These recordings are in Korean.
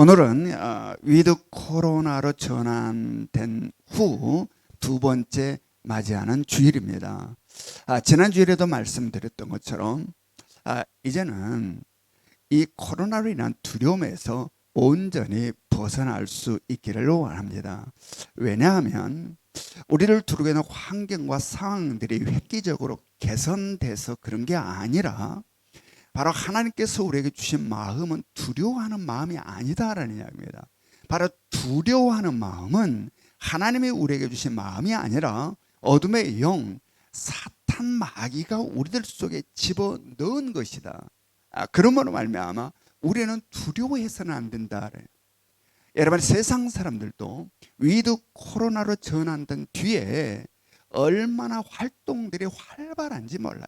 오늘은 위드 코로나로 전환된 후 두 번째 맞이하는 주일입니다. 지난 주일에도 말씀드렸던 것처럼 이제는 이 코로나로 인한 두려움에서 온전히 벗어날 수 있기를 원합니다. 왜냐하면 우리를 두르고 있는 환경과 상황들이 획기적으로 개선돼서 그런 게 아니라 바로 하나님께서 우리에게 주신 마음은 두려워하는 마음이 아니다라는 이야기입니다. 바로 두려워하는 마음은 하나님이 우리에게 주신 마음이 아니라 어둠의 영, 사탄 마귀가 우리들 속에 집어넣은 것이다. 그러므로 말미암아 우리는 두려워해서는 안 된다. 여러분, 세상 사람들도 위드 코로나로 전환된 뒤에 얼마나 활동들이 활발한지 몰라요.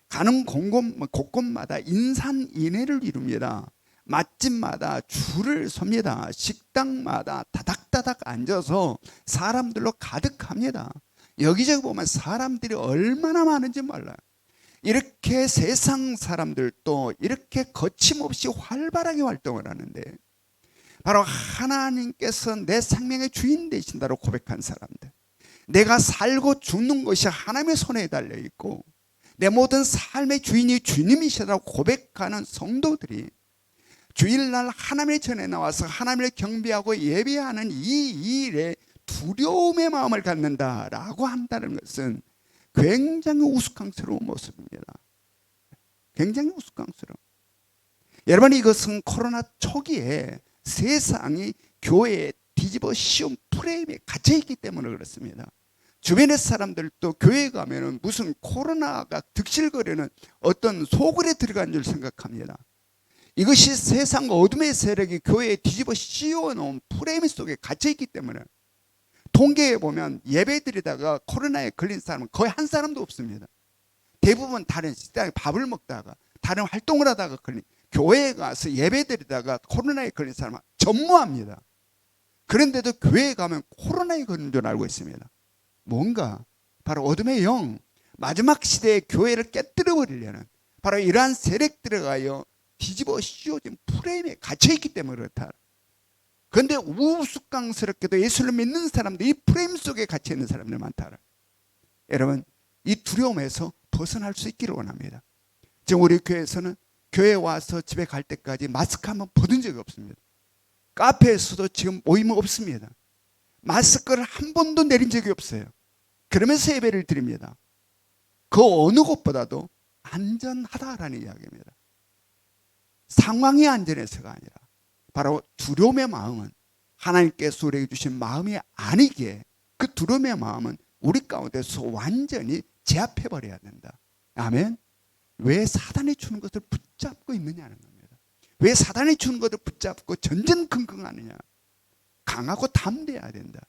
가는 곳곳마다 인산인해를 이룹니다. 맛집마다 줄을 섭니다. 식당마다 다닥다닥 앉아서 사람들로 가득합니다. 여기저기 보면 사람들이 얼마나 많은지 몰라요. 이렇게 세상 사람들도 이렇게 거침없이 활발하게 활동을 하는데 바로 하나님께서 내 생명의 주인 되신다고 고백한 사람들, 내가 살고 죽는 것이 하나님의 손에 달려있고 내 모든 삶의 주인이 주님이시라고 고백하는 성도들이 주일날 하나님의 전에 나와서 하나님을 경배하고 예배하는 이 일에 두려움의 마음을 갖는다라고 한다는 것은 굉장히 우스꽝스러운 모습입니다. 굉장히 우스꽝스러워. 여러분, 이것은 코로나 초기에 세상이 교회에 뒤집어 씌운 프레임에 갇혀있기 때문에 그렇습니다. 주변의 사람들도 교회에 가면은 무슨 코로나가 득실거리는 어떤 소굴에 들어간 줄 생각합니다. 이것이 세상 어둠의 세력이 교회에 뒤집어 씌워놓은 프레임 속에 갇혀있기 때문에 통계에 보면 예배드리다가 코로나에 걸린 사람은 거의 한 사람도 없습니다. 대부분 다른 식당에 밥을 먹다가 다른 활동을 하다가 걸린, 교회에 가서 예배드리다가 코로나에 걸린 사람은 전무합니다. 그런데도 교회에 가면 코로나에 걸린 줄 알고 있습니다. 뭔가 바로 어둠의 영, 마지막 시대의 교회를 깨뜨려 버리려는 바로 이러한 세력들에 가여 뒤집어 씌워진 프레임에 갇혀있기 때문에 그렇다. 그런데 우스꽝스럽게도 예수를 믿는 사람들, 이 프레임 속에 갇혀있는 사람들 많다. 여러분, 이 두려움에서 벗어날 수 있기를 원합니다. 지금 우리 교회에서는 교회에 와서 집에 갈 때까지 마스크 한번 벗은 적이 없습니다. 카페에서도 지금 모임은 없습니다. 마스크를 한 번도 내린 적이 없어요. 그러면서 예배를 드립니다. 그 어느 곳보다도 안전하다라는 이야기입니다. 상황이 안전해서가 아니라 바로 두려움의 마음은 하나님께서 우리에게 주신 마음이 아니기에 그 두려움의 마음은 우리 가운데서 완전히 제압해버려야 된다. 아멘. 왜 사단이 주는 것을 붙잡고 있느냐는 겁니다. 왜 사단이 주는 것을 붙잡고 전전긍긍하느냐. 강하고 담대해야 된다.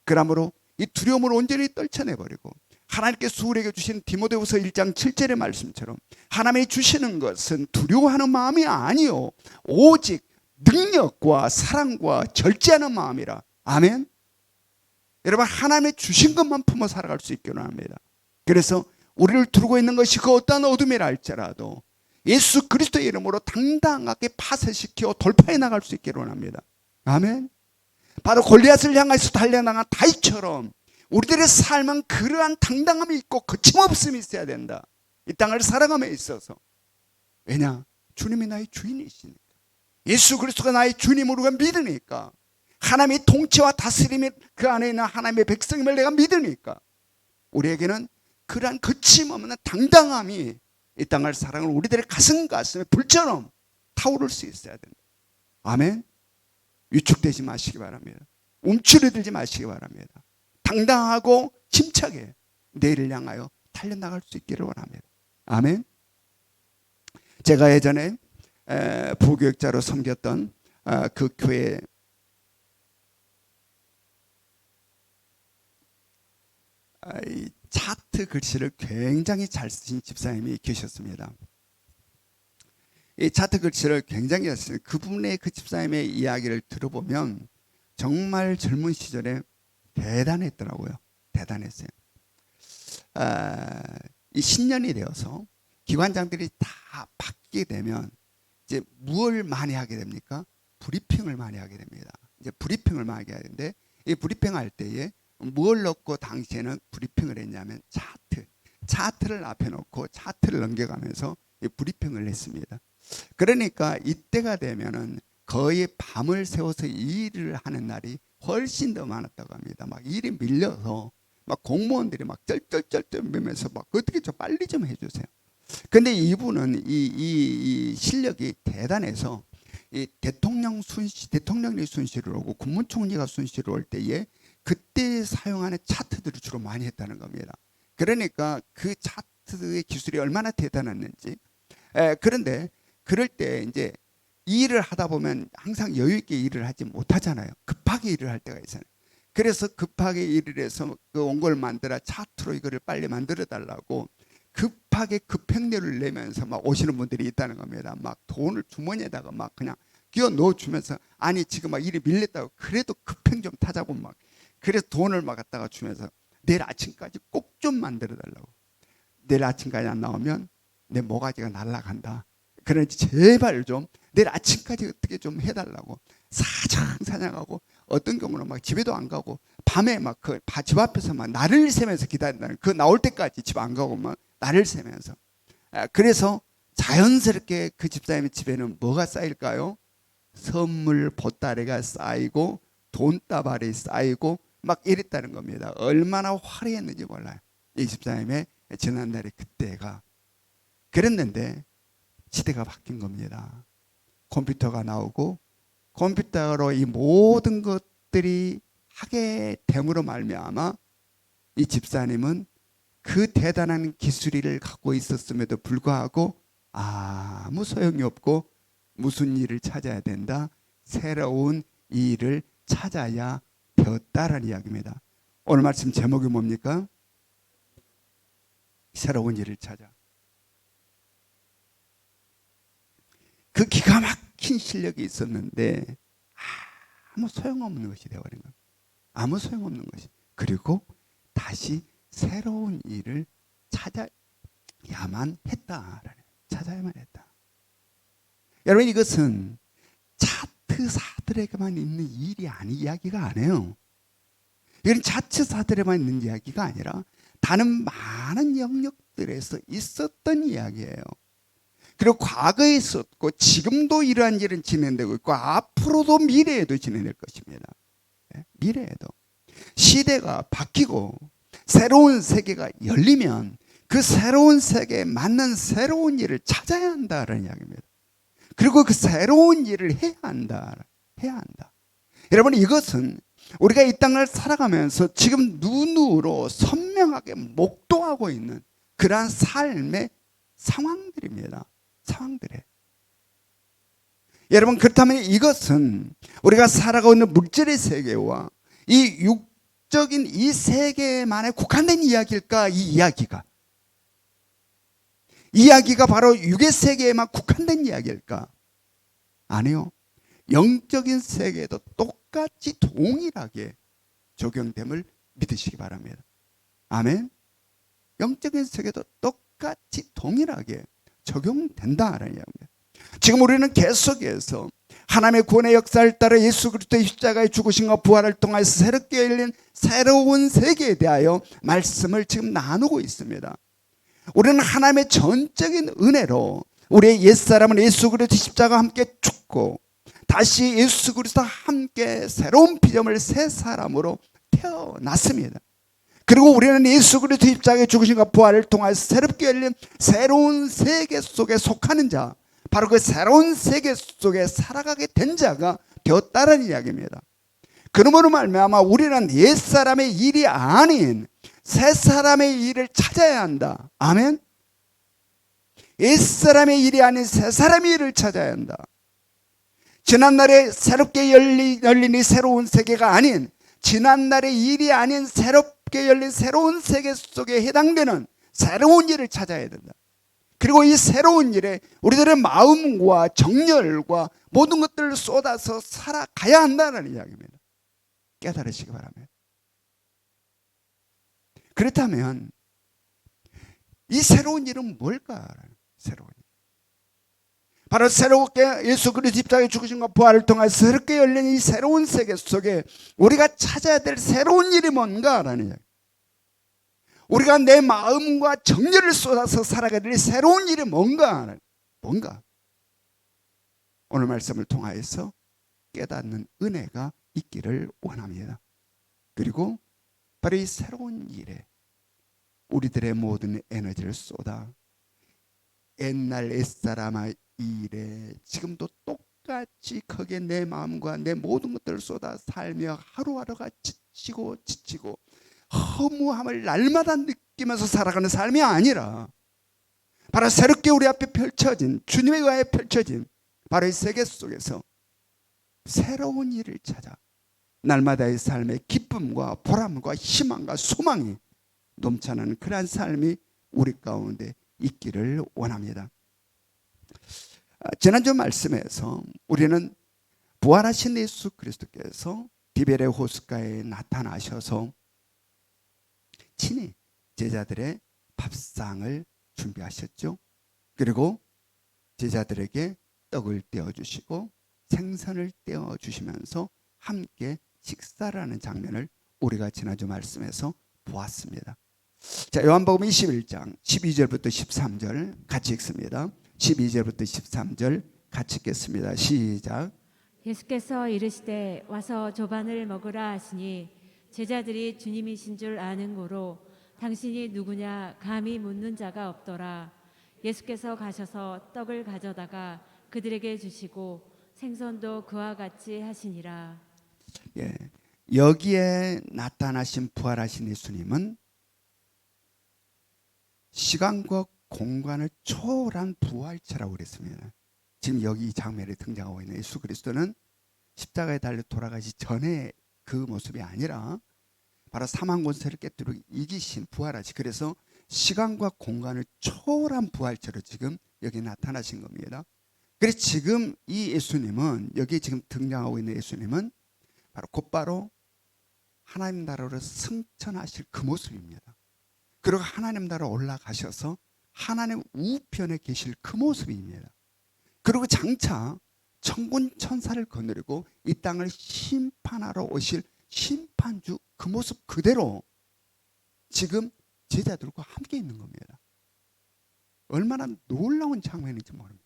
그러므로 이 두려움을 온전히 떨쳐내버리고 하나님께서 우리에게 주신 디모데후서 1장 7절의 말씀처럼 하나님이 주시는 것은 두려워하는 마음이 아니요 오직 능력과 사랑과 절제하는 마음이라. 아멘. 여러분, 하나님의 주신 것만 품어 살아갈 수 있기를 원합니다. 그래서 우리를 두르고 있는 것이 그 어떠한 어둠이라 할지라도 예수 그리스도의 이름으로 당당하게 파쇄시켜 돌파해 나갈 수 있기를 원합니다. 아멘. 바로 골리앗을 향해서 달려나간 다윗처럼 우리들의 삶은 그러한 당당함이 있고 거침없음이 있어야 된다. 이 땅을 살아감에 있어서. 왜냐? 주님이 나의 주인이시니까. 예수 그리스도가 나의 주님으로 믿으니까. 하나님의 통치와 다스림이 그 안에 있는 하나님의 백성임을 내가 믿으니까. 우리에게는 그러한 거침없는 당당함이 이 땅을 살아가는 우리들의 가슴에 불처럼 타오를 수 있어야 된다. 아멘. 위축되지 마시기 바랍니다. 움츠러들지 마시기 바랍니다. 당당하고 침착해 내일을 향하여 달려나갈 수 있기를 원합니다. 아멘. 제가 예전에 부교육자로 섬겼던 그 교회 이 차트 글씨를 굉장히 잘 쓰신 집사님이 계셨습니다. 이 차트 글씨를 굉장히 잘 쓰신 그분의 그 집사님의 이야기를 들어보면 정말 젊은 시절에 대단했더라고요. 대단했어요. 이 신년이 되어서 기관장들이 다 바뀌게 되면 이제 무엇을 많이 하게 됩니까? 브리핑을 많이 하게 됩니다. 이제 브리핑을 많이 하게 되는데 이 브리핑 할 때에 뭘 넣고 당시에는 브리핑을 했냐면 차트를 앞에 놓고 차트를 넘겨가면서 이 브리핑을 했습니다. 그러니까 이때가 되면은 거의 밤을 새워서 일을 하는 날이 훨씬 더 많았다고 합니다. 막 일이 밀려서 막 공무원들이 막 쩔쩔쩔쩔면서 막 어떻게 좀 빨리 좀 해주세요. 근데 이분은 이 실력이 대단해서 이 대통령이 순시를 오고 국무총리가 순시를 올 때에 그때 사용하는 차트들을 주로 많이 했다는 겁니다. 그러니까 그 차트의 기술이 얼마나 대단했는지. 그런데 그럴 때 이제 일을 하다 보면 항상 여유 있게 일을 하지 못하잖아요. 급하게 일을 할 때가 있잖아요. 그래서 급하게 일을 해서 그 원고를 만들어 차트로 이거를 빨리 만들어 달라고 급하게 급행료를 내면서 막 오시는 분들이 있다는 겁니다. 막 돈을 주머니에다가 막 그냥 끼워 넣어 주면서 아니 지금 막 일이 밀렸다고 그래도 급행 좀 타자고 막 그래서 돈을 막 갖다가 주면서 내일 아침까지 꼭 좀 만들어 달라고. 내일 아침까지 안 나오면 내 모가지가 날아간다. 그러니 제발 좀 내일 아침까지 어떻게 좀 해달라고 사냥하고 어떤 경우는 막 집에도 안 가고 밤에 막 그 집 앞에서 막 날을 새면서 기다린다는 그 나올 때까지 집 안 가고 막 날을 새면서 그래서 자연스럽게 그 집사님의 집에는 뭐가 쌓일까요? 선물 보따리가 쌓이고 돈다발이 쌓이고 막 이랬다는 겁니다. 얼마나 화려했는지 몰라요. 이 집사님의 지난날의 그때가. 그랬는데 시대가 바뀐 겁니다. 컴퓨터가 나오고 컴퓨터로 이 모든 것들이 하게 됨으로 말미암아 이 집사님은 그 대단한 기술을 갖고 있었음에도 불구하고 아무 소용이 없고 무슨 일을 찾아야 된다? 새로운 일을 찾아야 되었다라는 이야기입니다. 오늘 말씀 제목이 뭡니까? 새로운 일을 찾아. 그 기가 막힌 실력이 있었는데 아무 소용없는 것이 되어버린 겁니다. 아무 소용없는 것이. 그리고 다시 새로운 일을 찾아야만 했다. 찾아야만 했다. 여러분 이것은 차트사들에게만 있는 일이 아닌 이야기가 아니에요. 이건 차트사들에만 있는 이야기가 아니라 다른 많은 영역들에서 있었던 이야기예요. 그리고 과거에 있었고 지금도 이러한 일은 진행되고 있고 앞으로도 미래에도 진행될 것입니다. 미래에도. 시대가 바뀌고 새로운 세계가 열리면 그 새로운 세계에 맞는 새로운 일을 찾아야 한다는 이야기입니다. 그리고 그 새로운 일을 해야 한다. 해야 한다. 여러분 이것은 우리가 이 땅을 살아가면서 지금 눈으로 선명하게 목도하고 있는 그러한 삶의 상황들입니다. 상황들에. 여러분 그렇다면 이것은 우리가 살아가고 있는 물질의 세계와 이 육적인 이 세계만에 국한된 이야기일까? 이 이야기가 바로 육의 세계에만 국한된 이야기일까? 아니요. 영적인 세계에도 똑같이 동일하게 적용됨을 믿으시기 바랍니다. 아멘. 영적인 세계도 똑같이 동일하게 적용된다라는 이야기입니다. 지금 우리는 계속해서 하나님의 구원의 역사를 따라 예수 그리스도의 십자가의 죽으심과 부활을 통해서 새롭게 열린 새로운 세계에 대하여 말씀을 지금 나누고 있습니다. 우리는 하나님의 전적인 은혜로 우리의 옛사람은 예수 그리스도 십자가와 함께 죽고 다시 예수 그리스도와 함께 새로운 피조물 새 사람으로 태어났습니다. 그리고 우리는 예수 그리스도 십자가의 죽으심과 부활을 통해서 새롭게 열린 새로운 세계 속에 속하는 자, 바로 그 새로운 세계 속에 살아가게 된 자가 되었다는 이야기입니다. 그러므로 말미암아 우리는 옛사람의 일이 아닌 새사람의 일을 찾아야 한다. 아멘. 옛사람의 일이 아닌 새사람의 일을 찾아야 한다. 지난날에 새롭게 열린 이 새로운 세계가 아닌 지난날의 일이 아닌 새롭게 열린 새로운 세계 속에 해당되는 새로운 일을 찾아야 된다. 그리고 이 새로운 일에 우리들의 마음과 정열과 모든 것들을 쏟아서 살아가야 한다는 이야기입니다. 깨달으시기 바랍니다. 그렇다면 이 새로운 일은 뭘까? 새로운 일. 바로 새롭게 예수 그리스도 십자가의 죽으심과 부활을 통해서 새롭게 열린 이 새로운 세계 속에 우리가 찾아야 될 새로운 일이 뭔가라는 이야기. 우리가 내 마음과 정열을 쏟아서 살아가야 될 새로운 일이 뭔가. 오늘 말씀을 통하여서 깨닫는 은혜가 있기를 원합니다. 그리고 바로 이 새로운 일에 우리들의 모든 에너지를 쏟아 옛날 옛사람의 일에 지금도 똑같이 거기에 내 마음과 내 모든 것들을 쏟아 살며 하루하루가 지치고 허무함을 날마다 느끼면서 살아가는 삶이 아니라 바로 새롭게 우리 앞에 펼쳐진 주님에 의하여 펼쳐진 바로 이 세계 속에서 새로운 일을 찾아 날마다의 삶의 기쁨과 보람과 희망과 소망이 넘쳐나는 그러한 삶이 우리 가운데 있기를 원합니다. 지난주 말씀에서 우리는 부활하신 예수 그리스도께서 디베레 호숫가에 나타나셔서 친히 제자들의 밥상을 준비하셨죠. 그리고 제자들에게 떡을 떼어주시고 생선을 떼어주시면서 함께 식사를 하는 장면을 우리가 지난주 말씀에서 보았습니다. 자, 요한복음 21장 12절부터 13절 같이 읽습니다. 12절부터 13절 같이 읽겠습니다. 시작. 예수께서 이르시되 와서 조반을 먹으라 하시니 제자들이 주님이신 줄 아는 고로 당신이 누구냐 감히 묻는 자가 없더라. 예수께서 가셔서 떡을 가져다가 그들에게 주시고 생선도 그와 같이 하시니라. 예, 여기에 나타나신 부활하신 예수님은 시간과 공간을 초월한 부활체라고 그랬습니다. 지금 여기 이 장면에 등장하고 있는 예수 그리스도는 십자가에 달려 돌아가시 전에 그 모습이 아니라 바로 사망 권세를 깨뜨리고 이기신 부활하시, 그래서 시간과 공간을 초월한 부활체로 지금 여기 나타나신 겁니다. 그래서 지금 이 예수님은, 여기 지금 등장하고 있는 예수님은 곧바로 하나님 나라로 승천하실 그 모습입니다. 그리고 하나님 나라로 올라가셔서 하나님 우편에 계실 그 모습입니다. 그리고 장차 천군 천사를 거느리고 이 땅을 심판하러 오실 심판주 그 모습 그대로 지금 제자들과 함께 있는 겁니다. 얼마나 놀라운 장면인지 모릅니다.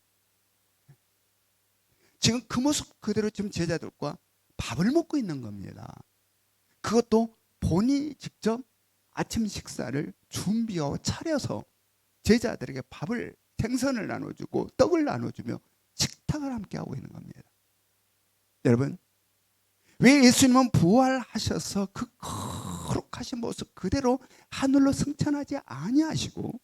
지금 그 모습 그대로 지금 제자들과 밥을 먹고 있는 겁니다. 그것도 본인이 직접 아침 식사를 준비하고 차려서 제자들에게 밥을, 생선을 나눠주고 떡을 나눠주며 식탁을 함께 하고 있는 겁니다. 여러분, 왜 예수님은 부활하셔서 그 거룩하신 모습 그대로 하늘로 승천하지 아니하시고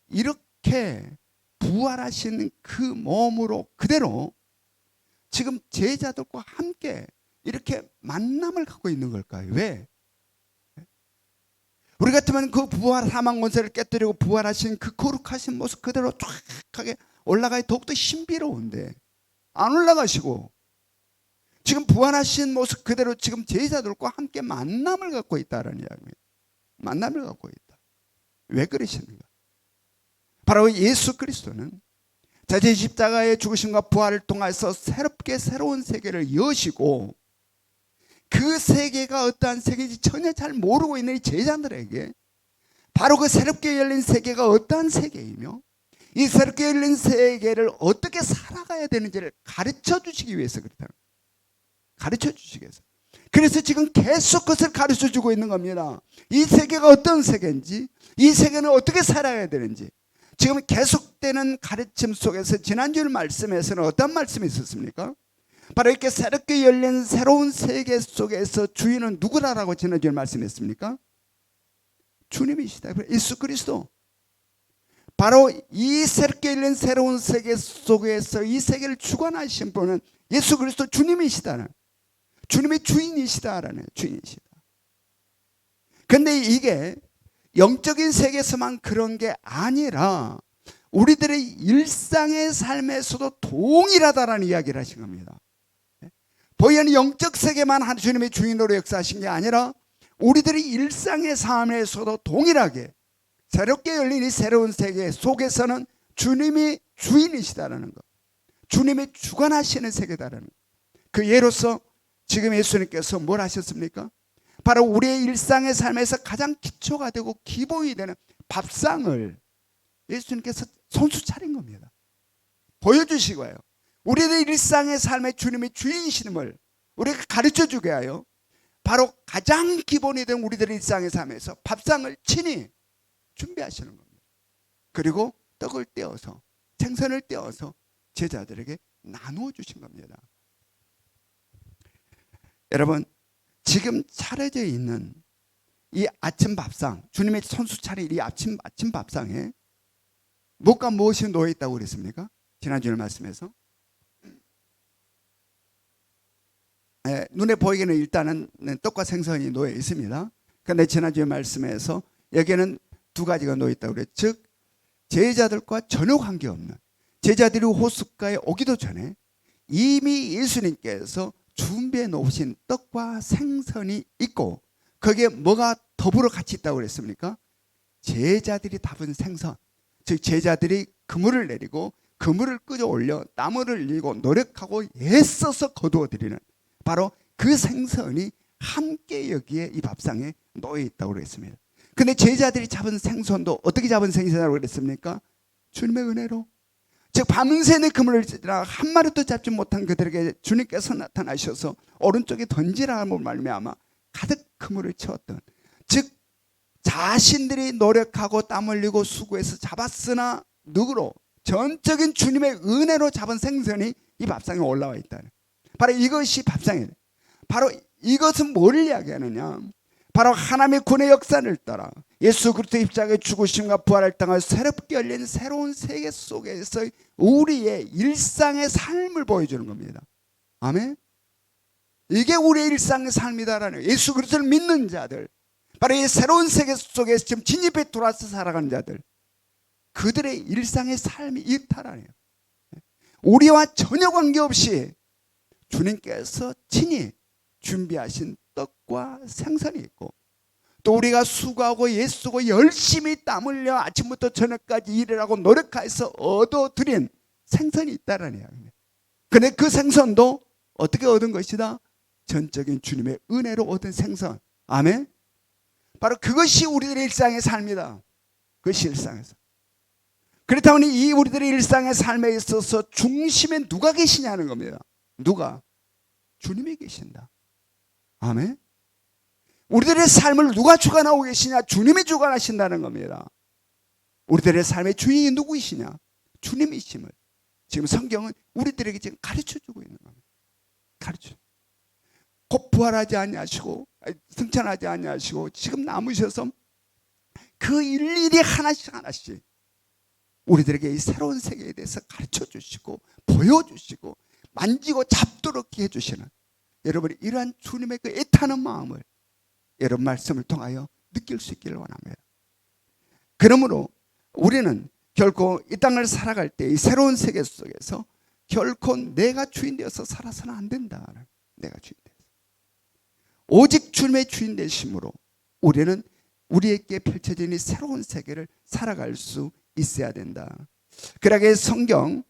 이렇게 부활하신 그 몸으로 그대로 지금 제자들과 함께 이렇게 만남을 갖고 있는 걸까요? 왜? 우리 같으면 그 부활 사망 권세를 깨뜨리고 부활하신 그 거룩하신 모습 그대로 쫙하게 올라가야 더욱더 신비로운데 안 올라가시고 지금 부활하신 모습 그대로 지금 제자들과 함께 만남을 갖고 있다는 이야기입니다. 만남을 갖고 있다. 왜 그러십니까? 바로 예수 그리스도는 자신의 십자가의 죽으심과 부활을 통해서 새롭게 새로운 세계를 여시고 그 세계가 어떠한 세계인지 전혀 잘 모르고 있는 이 제자들에게 바로 그 새롭게 열린 세계가 어떠한 세계이며 이 새롭게 열린 세계를 어떻게 살아가야 되는지를 가르쳐 주시기 위해서 그렇다. 가르쳐 주시기 위해서. 그래서 지금 계속 그것을 가르쳐 주고 있는 겁니다. 이 세계가 어떤 세계인지, 이 세계는 어떻게 살아야 되는지 지금 계속되는 가르침 속에서 지난주 말씀에서는 어떤 말씀이 있었습니까? 바로 이렇게 새롭게 열린 새로운 세계 속에서 주인은 누구라라고 지난주에 말씀했습니까? 주님이시다. 예수 그리스도. 바로 이 새롭게 열린 새로운 세계 속에서 이 세계를 주관하신 분은 예수 그리스도 주님이시다는, 주님의 주인이시다라는, 주인이시다. 그런데 이게 영적인 세계에서만 그런 게 아니라 우리들의 일상의 삶에서도 동일하다라는 이야기를 하신 겁니다. 보이는 영적 세계만 주님의 주인으로 역사하신 게 아니라 우리들의 일상의 삶에서도 동일하게 새롭게 열린 이 새로운 세계 속에서는 주님이 주인이시다라는 것, 주님이 주관하시는 세계다라는 것. 그 예로서 지금 예수님께서 뭘 하셨습니까? 바로 우리의 일상의 삶에서 가장 기초가 되고 기본이 되는 밥상을 예수님께서 손수 차린 겁니다. 보여주시고요. 우리의 일상의 삶의 주님의 주인이심을 우리가 가르쳐주게 하여 바로 가장 기본이 된 우리들의 일상의 삶에서 밥상을 친히 준비하시는 겁니다. 그리고 떡을 떼어서 생선을 떼어서 제자들에게 나누어 주신 겁니다. 여러분, 지금 차려져 있는 이 아침 밥상, 주님의 손수 차린 이 아침 밥상에 무엇과 무엇이 놓여 있다고 그랬습니까? 지난주에 말씀에서 눈에 보이기는 일단은 떡과 생선이 놓여 있습니다. 그런데 지난주에 말씀에서 여기에는 두 가지가 놓여 있다고 그랬죠. 즉 제자들과 전혀 관계없는, 제자들이 호숫가에 오기도 전에 이미 예수님께서 준비해 놓으신 떡과 생선이 있고, 거기에 뭐가 더불어 같이 있다고 그랬습니까? 제자들이 담은 생선, 즉 제자들이 그물을 내리고 그물을 끌어올려 나무를 일고 노력하고 애써서 거두어 드리는 바로 그 생선이 함께 여기에 이 밥상에 놓여 있다고 그랬습니다. 근데 제자들이 잡은 생선도 어떻게 잡은 생선이라고 그랬습니까? 주님의 은혜로. 즉 밤새는 그물을 찌라 한 마리도 잡지 못한 그들에게 주님께서 나타나셔서 오른쪽에 던지라 함을 말미암아 가득 그물을 채웠던, 즉 자신들이 노력하고 땀 흘리고 수고해서 잡았으나 누구로? 전적인 주님의 은혜로 잡은 생선이 이 밥상에 올라와 있다는, 바로 이것이 밥상이에요. 바로 이것은 뭘 이야기하느냐? 바로 하나님의 구원의 역사를 따라 예수 그리스도의 입장에 죽으심과 부활을 당하여 새롭게 열린 새로운 세계 속에서 우리의 일상의 삶을 보여주는 겁니다. 아멘. 이게 우리의 일상의 삶이다라는, 예수 그리스도를 믿는 자들, 바로 이 새로운 세계 속에서 지금 진입해 돌아서 살아가는 자들, 그들의 일상의 삶이 이렇다라네요. 우리와 전혀 관계없이 주님께서 친히 준비하신 떡과 생선이 있고, 또 우리가 수고하고 애쓰고 열심히 땀 흘려 아침부터 저녁까지 일을 노력해서 얻어들인 생선이 있다라는 이야기입니다. 그런데 그 생선도 어떻게 얻은 것이다? 전적인 주님의 은혜로 얻은 생선. 아멘. 바로 그것이 우리들의 일상의 삶이다. 그것이 일상에서. 그렇다면 이 우리들의 일상의 삶에 있어서 중심에 누가 계시냐는 겁니다. 누가? 주님이 계신다. 아멘. 우리들의 삶을 누가 주관하고 계시냐? 주님이 주관하신다는 겁니다. 우리들의 삶의 주인이 누구이시냐? 주님이심을 지금 성경은 우리들에게 지금 가르쳐주고 있는 겁니다. 가르쳐. 곧 부활하지 아니하시고 승천하지 아니하시고 지금 남으셔서 그 일일이 하나씩 우리들에게 이 새로운 세계에 대해서 가르쳐주시고 보여주시고 만지고 잡도록 해주시는, 여러분이 이러한 주님의 그 애타는 마음을 여러분 말씀을 통하여 느낄 수 있기를 원합니다. 그러므로 우리는 결코 이 땅을 살아갈 때 이 새로운 세계 속에서 결코 내가 주인 되어서 살아서는 안 된다. 내가 주인 되어서 오직 주님의 주인 되심으로 우리는 우리에게 펼쳐진 이 새로운 세계를 살아갈 수 있어야 된다. 그러기에 성경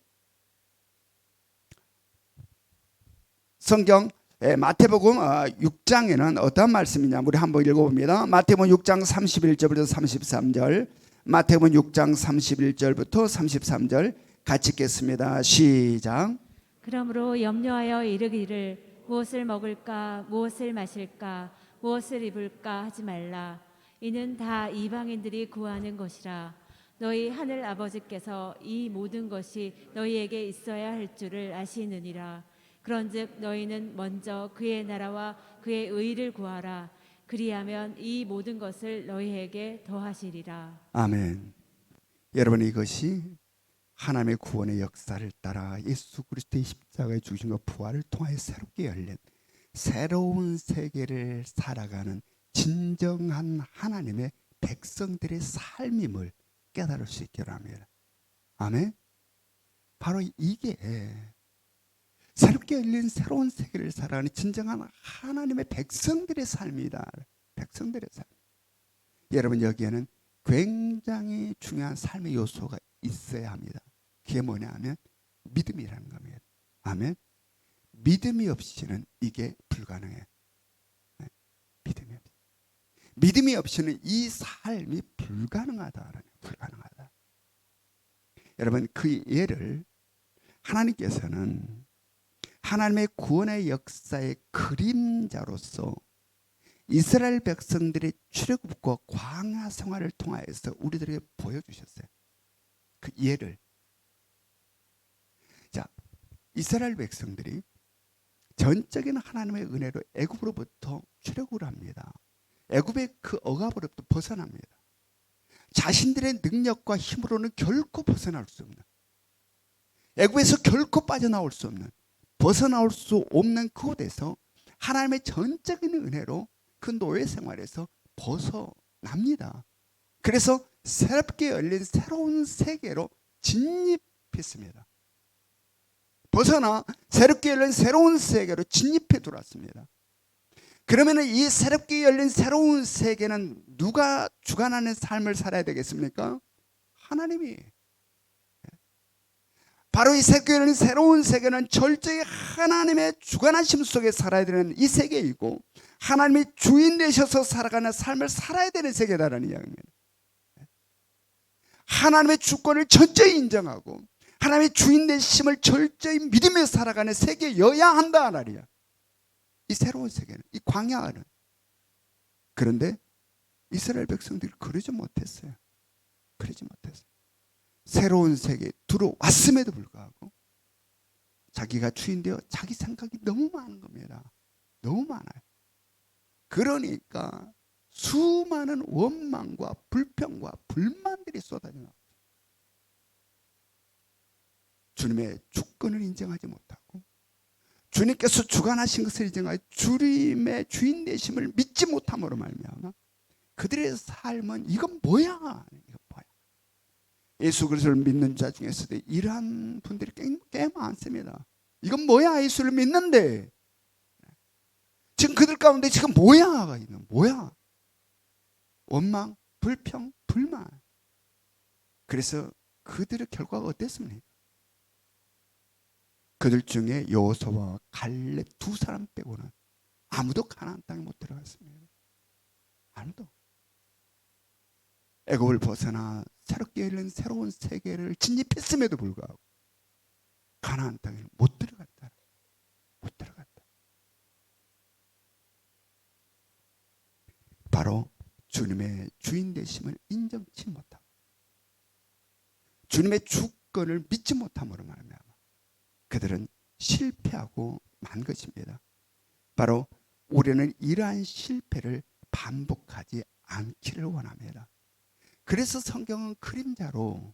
마태복음 6장에는 어떤 말씀이냐, 우리 한번 읽어봅니다. 마태복음 6장 31절부터 33절, 마태복음 6장 31절부터 33절 같이 읽겠습니다. 시작. 그러므로 염려하여 이르기를 무엇을 먹을까 무엇을 마실까 무엇을 입을까 하지 말라. 이는 다 이방인들이 구하는 것이라. 너희 하늘 아버지께서 이 모든 것이 너희에게 있어야 할 줄을 아시느니라. 그런즉 너희는 먼저 그의 나라와 그의 의를 구하라. 그리하면 이 모든 것을 너희에게 더하시리라. 아멘. 여러분, 이것이 하나님의 구원의 역사를 따라 예수 그리스도의 십자가의 죽으심과 부활을 통하여 새롭게 열린 새로운 세계를 살아가는 진정한 하나님의 백성들의 삶임을 깨달을 수 있기를 합니다. 아멘. 바로 이게 새롭게 열린 새로운 세계를 살아가는 진정한 하나님의 백성들의 삶이다. 백성들의 삶. 여러분, 여기에는 굉장히 중요한 삶의 요소가 있어야 합니다. 그게 뭐냐면 믿음이라는 겁니다. 아멘. 믿음이 없이는 이게 불가능해요. 네. 믿음이 없이는 이 삶이 불가능하다. 불가능하다. 여러분, 그 예를 하나님께서는 하나님의 구원의 역사의 그림자로서 이스라엘 백성들의 출애굽과 광야 생활을 통하여서 우리들에게 보여주셨어요. 그 예를. 자, 이스라엘 백성들이 전적인 하나님의 은혜로 애굽으로부터 출애굽을 합니다. 애굽의 그 억압으로부터 벗어납니다. 자신들의 능력과 힘으로는 결코 벗어날 수 없는, 애굽에서 결코 빠져나올 수 없는, 벗어나올 수 없는 그곳에서 하나님의 전적인 은혜로 그 노예 생활에서 벗어납니다. 그래서 새롭게 열린 새로운 세계로 진입했습니다. 벗어나 새롭게 열린 새로운 세계로 진입해 들어왔습니다. 그러면 이 새롭게 열린 새로운 세계는 누가 주관하는 삶을 살아야 되겠습니까? 하나님이. 바로 이 새롭게 열린 새로운 세계는 철저히 하나님의 주관하심 속에 살아야 되는 이 세계이고, 하나님이 주인 되셔서 살아가는 삶을 살아야 되는 세계다라는 이야기입니다. 하나님의 주권을 철저히 인정하고 하나님의 주인 되심을 철저히 믿으며 살아가는 세계여야 한다 말이야. 이 새로운 세계는, 이 광야는. 그런데 이스라엘 백성들이 그러지 못했어요. 그러지 못했어요. 새로운 세계에 들어왔음에도 불구하고 자기가 주인되어 자기 생각이 너무 많은 겁니다. 너무 많아요. 그러니까 수많은 원망과 불평과 불만들이 쏟아져요. 주님의 주권을 인정하지 못하고 주님께서 주관하신 것을 인정하여 주님의 주인 되심을 믿지 못함으로 말미암아 그들의 삶은 이건 뭐야? 이건 뭐야? 예수 그리스도를 믿는 자 중에서도 이러한 분들이 꽤 많습니다. 이건 뭐야? 예수를 믿는데 지금 그들 가운데 지금 뭐야? 이건 뭐야? 원망, 불평, 불만. 그래서 그들의 결과가 어땠습니까? 그들 중에 여호수아와 갈렙 두 사람 빼고는 아무도 가나안 땅에 못 들어갔습니다. 아무도. 애굽을 벗어나 새롭게 열린 새로운 세계를 진입했음에도 불구하고 가나안 땅에 못 들어갔다. 못 들어갔다. 바로 주님의 주인 되심을 인정치 못하고 주님의 주권을 믿지 못함으로 말미암아 그들은 실패하고 만 것입니다. 바로 우리는 이러한 실패를 반복하지 않기를 원합니다. 그래서 성경은 그림자로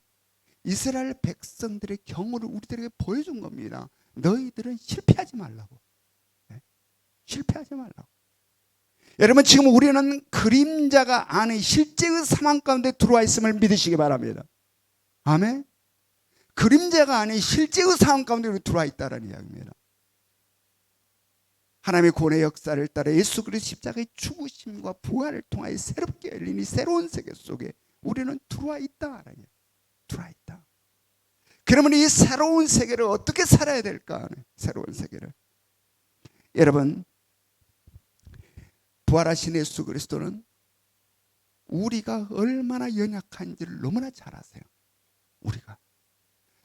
이스라엘 백성들의 경우를 우리들에게 보여준 겁니다. 너희들은 실패하지 말라고. 네? 실패하지 말라고. 여러분, 지금 우리는 그림자가 아닌 실제의 상황 가운데 들어와 있음을 믿으시기 바랍니다. 아멘. 그림자가 아닌 실제의 상황 가운데 들어와 있다는 이야기입니다. 하나님의 구원의 역사를 따라 예수 그리스도 십자가의 죽으심과 부활을 통하여 새롭게 열린 이 새로운 세계 속에 우리는 들어와 있다. 들어와 있다. 그러면 이 새로운 세계를 어떻게 살아야 될까? 새로운 세계를. 여러분, 부활하신 예수 그리스도는 우리가 얼마나 연약한지를 너무나 잘 아세요.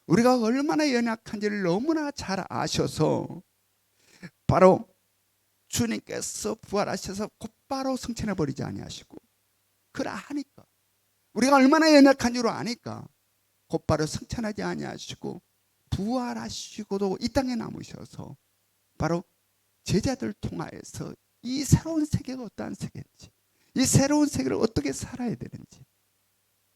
우리가 얼마나 연약한지를 너무나 잘 아셔서 바로 주님께서 부활하셔서 곧바로 승천해버리지 아니하시고 그걸 아니까 우리가 얼마나 연약한지로 아니까 곧바로 승천하지 아니하시고 부활하시고도 이 땅에 남으셔서 바로 제자들 통하여서 이 새로운 세계가 어떠한 세계인지 이 새로운 세계를 어떻게 살아야 되는지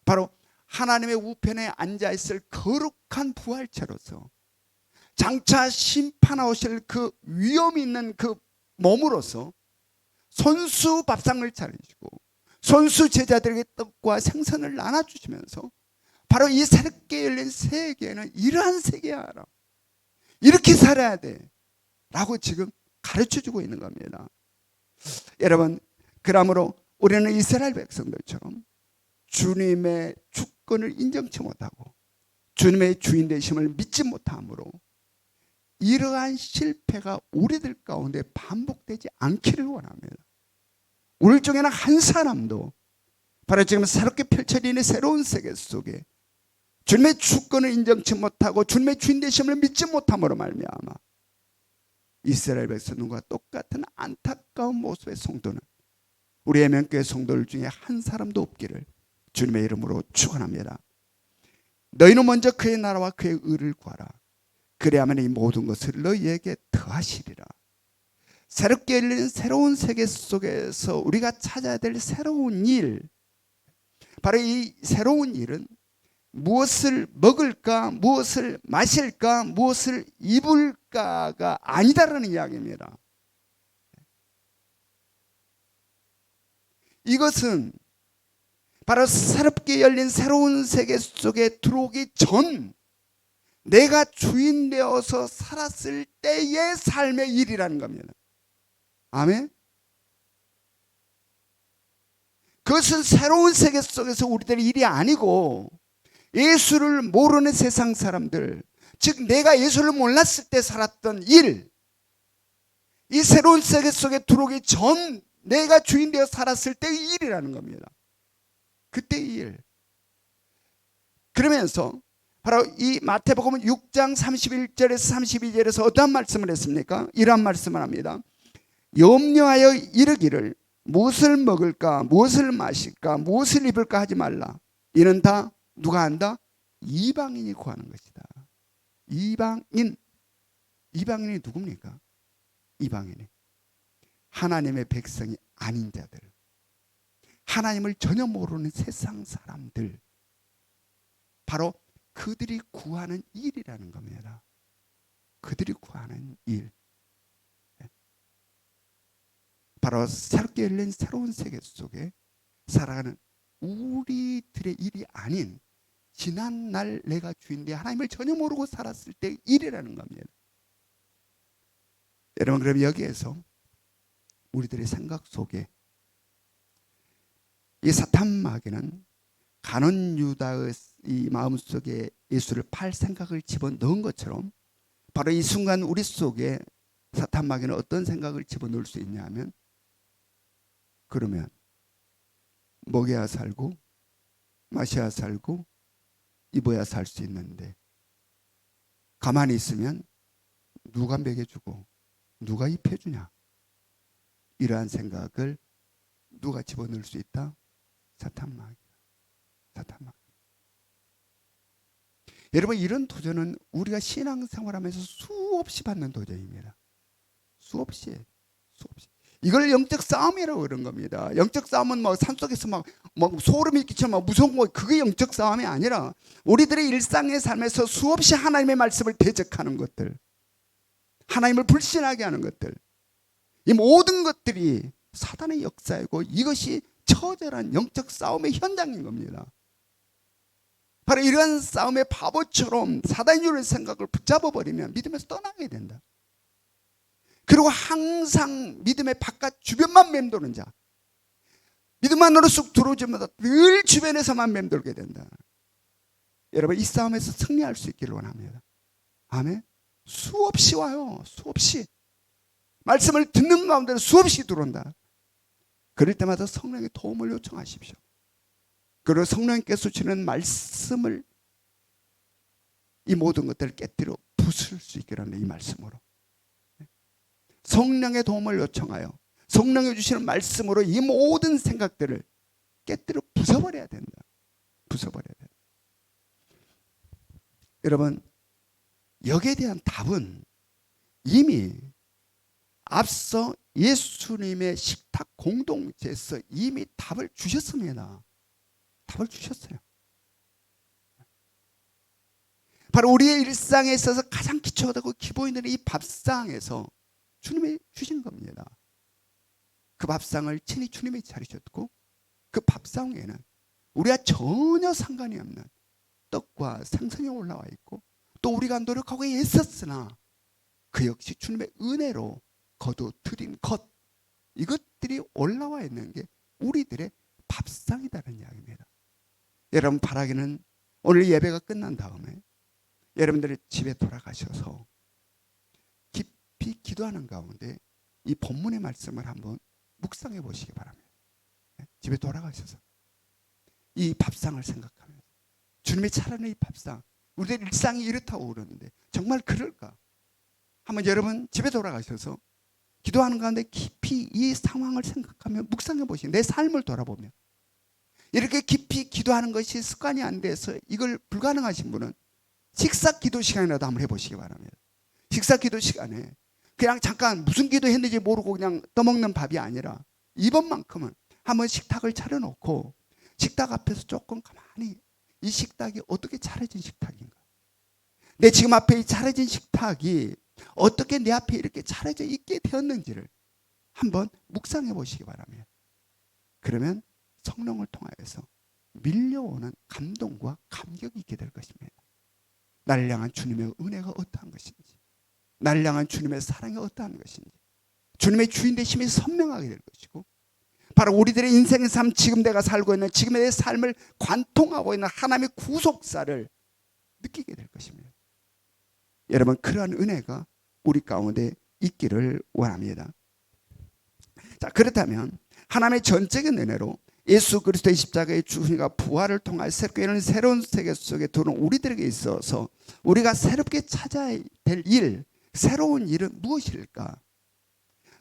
바로 하나님의 우편에 앉아있을 거룩한 부활체로서 장차 심판하실 그 위험이 있는 그 몸으로서 손수 밥상을 차리시고 손수 제자들에게 떡과 생선을 나눠주시면서 바로 이 새롭게 열린 세계는 이러한 세계야. 이렇게 살아야 돼 라고 지금 가르쳐주고 있는 겁니다. 여러분, 그러므로 우리는 이스라엘 백성들처럼 주님의 주권을 인정치 못하고 주님의 주인 되심을 믿지 못함으로 이러한 실패가 우리들 가운데 반복되지 않기를 원합니다. 우리 중에는 한 사람도 바로 지금 새롭게 펼쳐지는 새로운 세계 속에 주님의 주권을 인정치 못하고 주님의 주인 되심을 믿지 못함으로 말미암아 이스라엘 백성과 똑같은 안타까운 모습의 성도는 우리 해명교회 성도들 중에 한 사람도 없기를 주님의 이름으로 축원합니다. 너희는 먼저 그의 나라와 그의 의를 구하라. 그래야만 이 모든 것을 너희에게 더하시리라. 새롭게 열린 새로운 세계 속에서 우리가 찾아야 될 새로운 일, 바로 이 새로운 일은 무엇을 먹을까, 무엇을 마실까, 무엇을 입을까가 아니다라는 이야기입니다. 이것은 바로 새롭게 열린 새로운 세계 속에 들어오기 전 내가 주인 되어서 살았을 때의 삶의 일이라는 겁니다. 아멘. 그것은 새로운 세계 속에서 우리들의 일이 아니고 예수를 모르는 세상 사람들, 즉 내가 예수를 몰랐을 때 살았던 일, 이 새로운 세계 속에 들어오기 전 내가 주인 되어 살았을 때의 일이라는 겁니다. 그때의 일. 그러면서 바로 이 마태복음 6장 31절에서 32절에서 어떠한 말씀을 했습니까? 이러한 말씀을 합니다. 염려하여 이르기를 무엇을 먹을까, 무엇을 마실까, 무엇을 입을까 하지 말라. 이는 다 누가 한다? 이방인이 구하는 것이다. 이방인. 이방인이 누굽니까? 이방인이 하나님의 백성이 아닌 자들, 하나님을 전혀 모르는 세상 사람들, 바로 그들이 구하는 일이라는 겁니다. 그들이 구하는 일. 바로 새롭게 열린 새로운 세계 속에 살아가는 우리들의 일이 아닌 지난날 내가 주인데 하나님을 전혀 모르고 살았을 때 일이라는 겁니다. 여러분, 그럼 여기에서 우리들의 생각 속에 이 사탄 마귀는 가룟 유다의 이 마음속에 예수를 팔 생각을 집어넣은 것처럼 바로 이 순간 우리 속에 사탄 마귀는 어떤 생각을 집어넣을 수 있냐면, 그러면 먹여야 살고 마셔야 살고 입어야 살 수 있는데 가만히 있으면 누가 먹여주고 누가 입혀주냐, 이러한 생각을 누가 집어넣을 수 있다? 사탄 마귀. 사탄 마귀. 여러분, 이런 도전은 우리가 신앙생활하면서 수없이 받는 도전입니다. 수없이. 이걸 영적 싸움이라고 그런 겁니다. 영적 싸움은 막 산속에서 막 소름이 끼쳐 막 무서운 거, 그게 영적 싸움이 아니라 우리들의 일상의 삶에서 수없이 하나님의 말씀을 대적하는 것들, 하나님을 불신하게 하는 것들, 이 모든 것들이 사단의 역사이고 이것이 처절한 영적 싸움의 현장인 겁니다. 바로 이러한 싸움의 바보처럼 사단이 주는 생각을 붙잡아버리면 믿음에서 떠나게 된다. 그리고 항상 믿음의 바깥 주변만 맴도는 자, 믿음 안으로 쑥 들어오자마자 늘 주변에서만 맴돌게 된다. 여러분, 이 싸움에서 승리할 수 있기를 원합니다. 아멘. 수없이 와요. 수없이. 말씀을 듣는 가운데 수없이 들어온다. 그럴 때마다 성령의 도움을 요청하십시오. 그리고 성령께서 주는 말씀을, 이 모든 것들을 깨뜨려 부술 수 있기를 합니다. 이 말씀으로 성령의 도움을 요청하여 성령이 주시는 말씀으로 이 모든 생각들을 깨뜨려 부숴버려야 된다. 부숴버려야 된다. 여러분, 여기에 대한 답은 이미 앞서 예수님의 식탁 공동체에서 이미 답을 주셨습니다. 답을 주셨어요. 바로 우리의 일상에 있어서 가장 기초가 되고 기본이 되는 이 밥상에서 주님이 주신 겁니다. 그 밥상을 친히 주님이 차리셨고, 그 밥상 위에는 우리가 전혀 상관이 없는 떡과 생선이 올라와 있고, 또 우리가 노력하고 애썼으나 그 역시 주님의 은혜로 거두드린 것, 이것들이 올라와 있는 게 우리들의 밥상이다라는 이야기입니다. 여러분, 바라기는 오늘 예배가 끝난 다음에 여러분들이 집에 돌아가셔서 깊이 기도하는 가운데 이 본문의 말씀을 한번 묵상해 보시기 바랍니다. 집에 돌아가셔서 이 밥상을 생각하면서 주님이 차려낸 이 밥상, 우리들 일상이 이렇다고 그러는데 정말 그럴까? 한번 여러분 집에 돌아가셔서 기도하는 가운데 깊이 이 상황을 생각하며 묵상해 보시고 내 삶을 돌아보며 이렇게 깊이 기도하는 것이 습관이 안 돼서 이걸 불가능하신 분은 식사 기도 시간이라도 한번 해보시기 바랍니다. 식사 기도 시간에 그냥 잠깐 무슨 기도했는지 모르고 그냥 떠먹는 밥이 아니라 이번만큼은 한번 식탁을 차려놓고 식탁 앞에서 조금 가만히 이 식탁이 어떻게 차려진 식탁인가, 내 지금 앞에 이 차려진 식탁이 어떻게 내 앞에 이렇게 차려져 있게 되었는지를 한번 묵상해 보시기 바랍니다. 그러면 성령을 통하여서 밀려오는 감동과 감격이 있게 될 것입니다. 나를 향한 주님의 은혜가 어떠한 것인지, 나를 향한 주님의 사랑이 어떠한 것인지, 주님의 주인 되심이 선명하게 될 것이고, 바로 우리들의 인생의 삶, 지금 내가 살고 있는 지금의 내 삶을 관통하고 있는 하나님의 구속사를 느끼게 될 것입니다. 여러분, 그러한 은혜가 우리 가운데 있기를 원합니다. 자, 그렇다면 하나님의 전적인 은혜로 예수 그리스도의 십자가의 죽음과 부활을 통하여 새롭게 열린 새로운 세계 속에 들어온 우리들에게 있어서 우리가 새롭게 찾아야 될 일, 새로운 일은 무엇일까?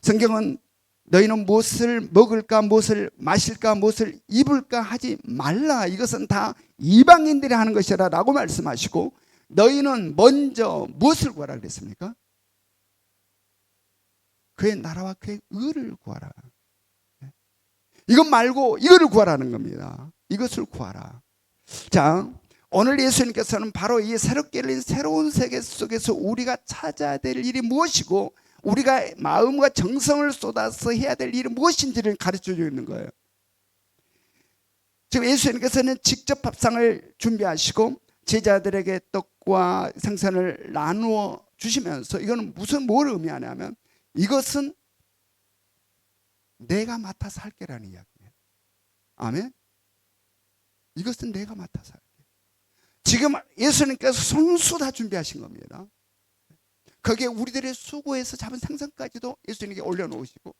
성경은 너희는 무엇을 먹을까, 무엇을 마실까, 무엇을 입을까 하지 말라. 이것은 다 이방인들이 하는 것이라 라고 말씀하시고, 너희는 먼저 무엇을 구하라 그랬습니까? 그의 나라와 그의 의를 구하라. 이것 말고 이거를 구하라는 겁니다. 이것을 구하라. 자, 오늘 예수님께서는 바로 이 새롭게 열린 새로운 세계 속에서 우리가 찾아야 될 일이 무엇이고 우리가 마음과 정성을 쏟아서 해야 될 일이 무엇인지를 가르쳐 주고 있는 거예요. 지금 예수님께서는 직접 밥상을 준비하시고 제자들에게 떡과 생선을 나누어 주시면서 이거는 뭘 의미하냐면 이것은 내가 맡아서 할게라는 이야기예요. 아멘. 이것은 내가 맡아서 할게. 지금 예수님께서 손수 다 준비하신 겁니다. 거기에 우리들의 수고해서 잡은 생선까지도 예수님께 올려놓으시고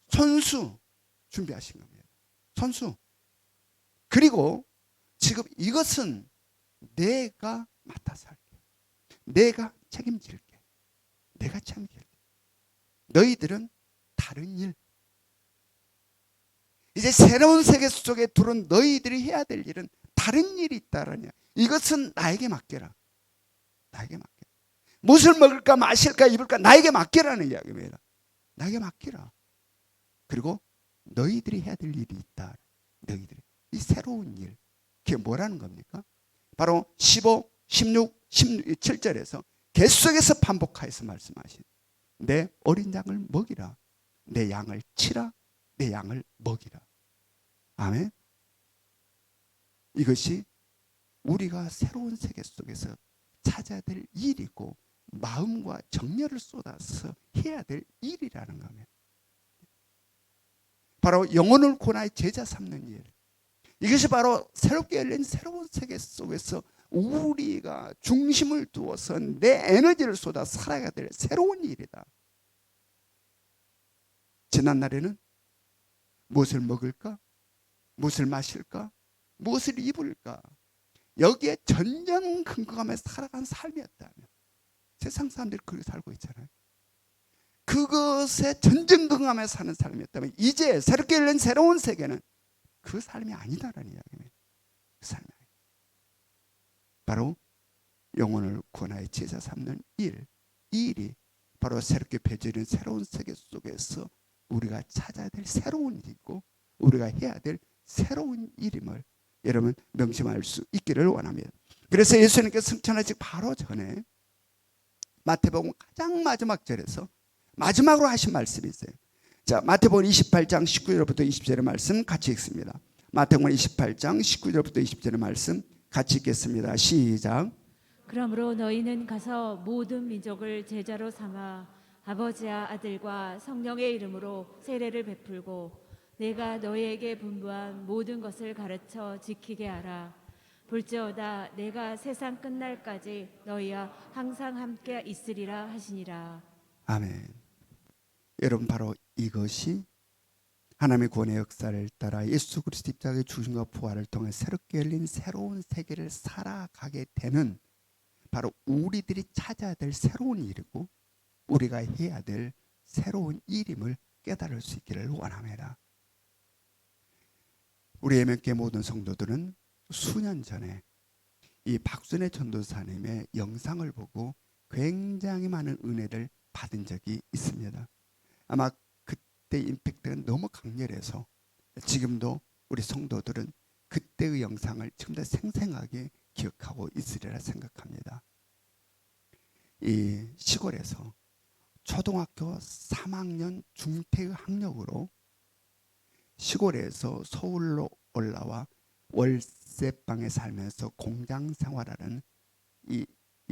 손수 준비하신 겁니다. 손수. 그리고 지금 이것은 내가 맡아서 할게. 내가 책임질게. 내가 책임질게. 너희들은 다른 일. 이제 새로운 세계 속에 들어온 너희들이 해야 될 일은 다른 일이 있다라냐. 이것은 나에게 맡겨라. 나에게 맡겨라. 무엇을 먹을까 마실까 입을까 나에게 맡기라는 이야기입니다. 나에게 맡기라. 그리고 너희들이 해야 될 일이 있다. 너희들이. 이 새로운 일. 그게 뭐라는 겁니까? 바로 15, 16, 17절에서 계속해서 반복하여서 말씀하신 내 어린 양을 먹이라. 내 양을 치라. 내 양을 먹이라. 아멘. 이것이 우리가 새로운 세계 속에서 찾아야 될 일이고 마음과 정열을 쏟아서 해야 될 일이라는 겁니다. 바로 영혼을 고나의 제자 삼는 일. 이것이 바로 새롭게 열린 새로운 세계 속에서 우리가 중심을 두어서 내 에너지를 쏟아 살아야 될 새로운 일이다. 지난날에는 무엇을 먹을까? 무엇을 마실까? 무엇을 입을까? 여기에 전전긍긍하며 살아간 삶이었다면 세상 사람들이 그렇게 살고 있잖아요. 그것에 전전긍긍하며 사는 삶이었다면 이제 새롭게 열린 새로운 세계는 그 삶이 아니다라는 이야기입니다. 그 삶이 아니다. 바로 영혼을 구원하여 제자 삼는 일. 이 일이 바로 새롭게 펼쳐진 새로운 세계 속에서 우리가 찾아야 될 새로운 일이고 우리가 해야 될 새로운 일임을 여러분 명심할 수 있기를 원합니다. 그래서 예수님께서 승천하시기 바로 전에 마태복음 가장 마지막 절에서 마지막으로 하신 말씀이 있어요. 자, 마태복음 28장 19절부터 20절의 말씀 같이 읽습니다. 마태복음 28장 19절부터 20절의 말씀 같이 읽겠습니다. 시작. 그러므로 너희는 가서 모든 민족을 제자로 삼아 아버지와 아들과 성령의 이름으로 세례를 베풀고 내가 너희에게 분부한 모든 것을 가르쳐 지키게 하라. 볼지어다 내가 세상 끝날까지 너희와 항상 함께 있으리라 하시니라. 아멘. 여러분, 바로 이것이 하나님의 구원의 역사를 따라 예수 그리스도 십자가의 죽음과 부활을 통해 새롭게 열린 새로운 세계를 살아가게 되는 바로 우리들이 찾아야 될 새로운 일이고 우리가 해야 될 새로운 일임을 깨달을 수 있기를 원합니다. 우리 예명교회 모든 성도들은 수년 전에 이 박순애 전도사님의 영상을 보고 굉장히 많은 은혜를 받은 적이 있습니다. 아마 그때 임팩트가 너무 강렬해서 지금도 우리 성도들은 그때의 영상을 지금도 생생하게 기억하고 있으리라 생각합니다. 이 시골에서 초등학교 3학년 중퇴의 학력으로 시골에서 서울로 올라와 월세방에 살면서 공장 생활하는 이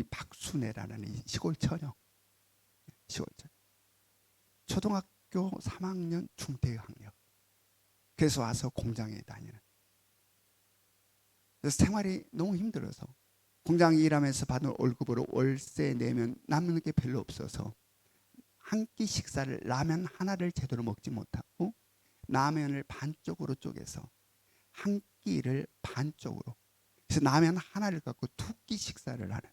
박순애라는 이 시골 처녀, 초등학교 3학년 중퇴의 학력. 그래서 와서 공장에 다니는. 그래서 생활이 너무 힘들어서 공장 일하면서 받은 월급으로 월세 내면 남는 게 별로 없어서 한 끼 식사를 라면 하나를 제대로 먹지 못하고 라면을 반쪽으로 쪼개서 한 끼를 반쪽으로, 그래서 라면 하나를 갖고 두 끼 식사를 하는,